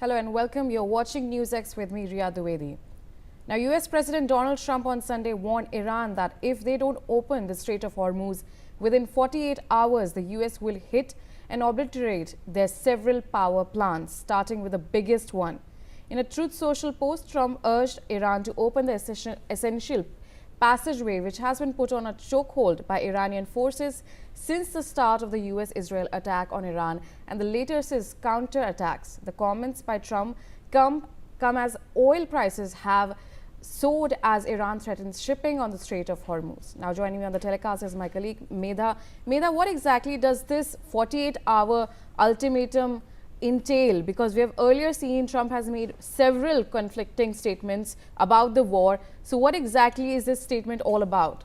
Hello and welcome. You're watching NewsX with me, Riyadh Dwivedi. Now, US President Donald Trump on Sunday warned Iran that if they don't open the Strait of Hormuz within 48 hours, the US will hit and obliterate their several power plants, starting with the biggest one. In a Truth Social post, Trump urged Iran to open the essential passageway, which has been put on a chokehold by Iranian forces since the start of the US-Israel attack on Iran and the latest counterattacks. The comments by Trump come as oil prices have soared as Iran threatens shipping on the Strait of Hormuz. Now joining me on the telecast is my colleague Medha. Medha, what exactly does this 48-hour ultimatum entail? Because we have earlier seen Trump has made several conflicting statements about the war. So what exactly is this statement all about?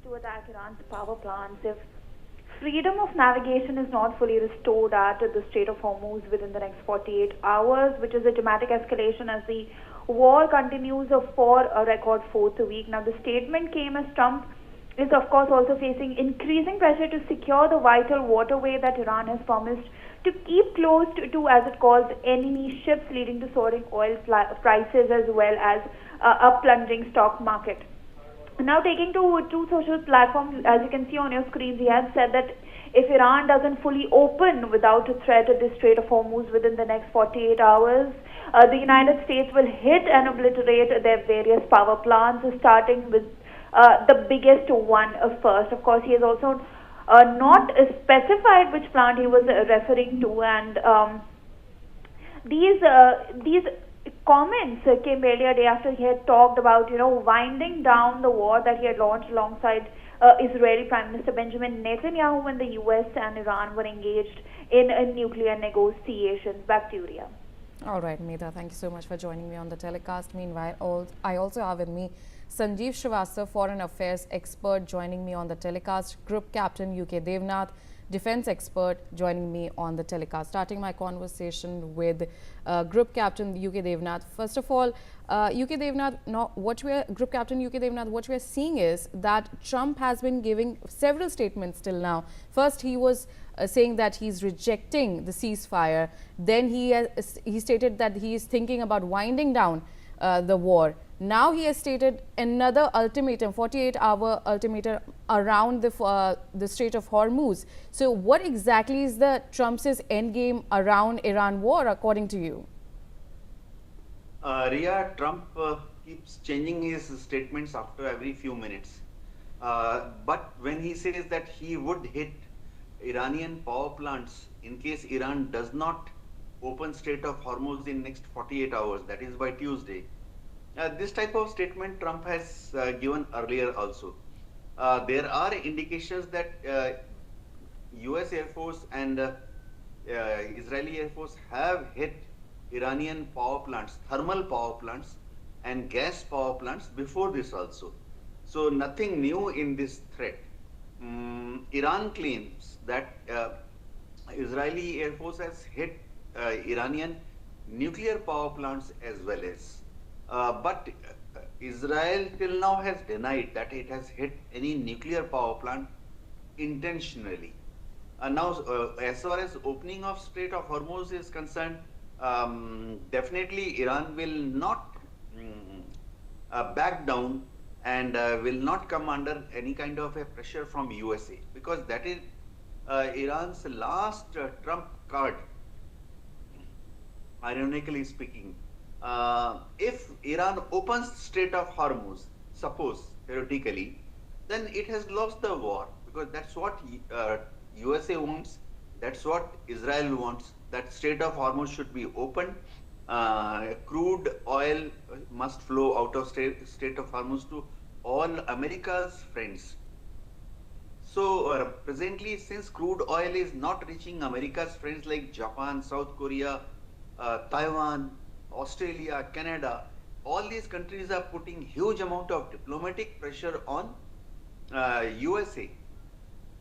To attack Iran's power plants if freedom of navigation is not fully restored at the Strait of Hormuz within the next 48 hours, which is a dramatic escalation as the war continues for a record fourth week. Now, the statement came as Trump is, of course, also facing increasing pressure to secure the vital waterway that Iran has promised to keep closed to, as it calls, enemy ships, leading to soaring oil prices as well as a plunging stock market. Now, taking to two social platforms, as you can see on your screens, he has said that if Iran doesn't fully open without a threat at the Strait of Hormuz within the next 48 hours, the United States will hit and obliterate their various power plants, starting with the biggest one first. Of course, he has also not specified which plant he was referring to, and these comments came earlier day after he had talked about, winding down the war that he had launched alongside Israeli Prime Minister Benjamin Netanyahu when the US and Iran were engaged in nuclear negotiations. Back to you, Ria. All right, Medha, thank you so much for joining me on the telecast. Meanwhile, I also have with me Sanjeev Srivastava, Foreign Affairs expert, joining me on the telecast, Group Captain UK Devnath, Defense expert, joining me on the telecast. Starting my conversation with Group Captain UK Devnath. First of all, UK Devnath, Group Captain UK Devnath, what we are seeing is that Trump has been giving several statements till now. First, he was saying that he's rejecting the ceasefire. Then he stated that he is thinking about winding down the war. Now he has stated another ultimatum, 48-hour ultimatum around the Strait of Hormuz. So what exactly is the Trump's end game around Iran war, according to you? Ria, Trump keeps changing his statements after every few minutes. But when he says that he would hit Iranian power plants in case Iran does not open Strait of Hormuz in next 48 hours, that is by Tuesday, this type of statement Trump has given earlier also. There are indications that US Air Force and Israeli Air Force have hit Iranian power plants, thermal power plants and gas power plants before this also. So nothing new in this threat. Iran claims that Israeli Air Force has hit Iranian nuclear power plants as well as. But Israel till now has denied that it has hit any nuclear power plant intentionally. Now, as far as opening of Strait of Hormuz is concerned, definitely Iran will not back down and will not come under any kind of a pressure from USA, because that is Iran's last trump card, ironically speaking. If Iran opens Strait of Hormuz, suppose theoretically, then it has lost the war, because that's what USA wants, that's what Israel wants, that Strait of Hormuz should be opened. Crude oil must flow out of Strait of Hormuz to all America's friends. So presently, since crude oil is not reaching America's friends like Japan, South Korea, Taiwan, Australia, Canada, all these countries are putting huge amount of diplomatic pressure on USA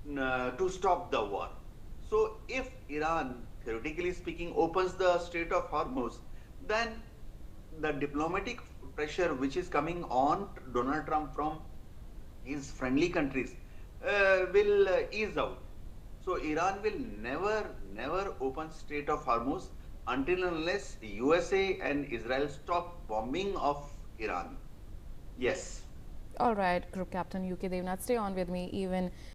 to stop the war. So if Iran, theoretically speaking, opens the Strait of Hormuz, then the diplomatic pressure which is coming on Donald Trump from his friendly countries will ease out. So Iran will never open Strait of Hormuz until and unless USA and Israel stop bombing of Iran. Yes. All right, Group Captain UK Devnath, stay on with me even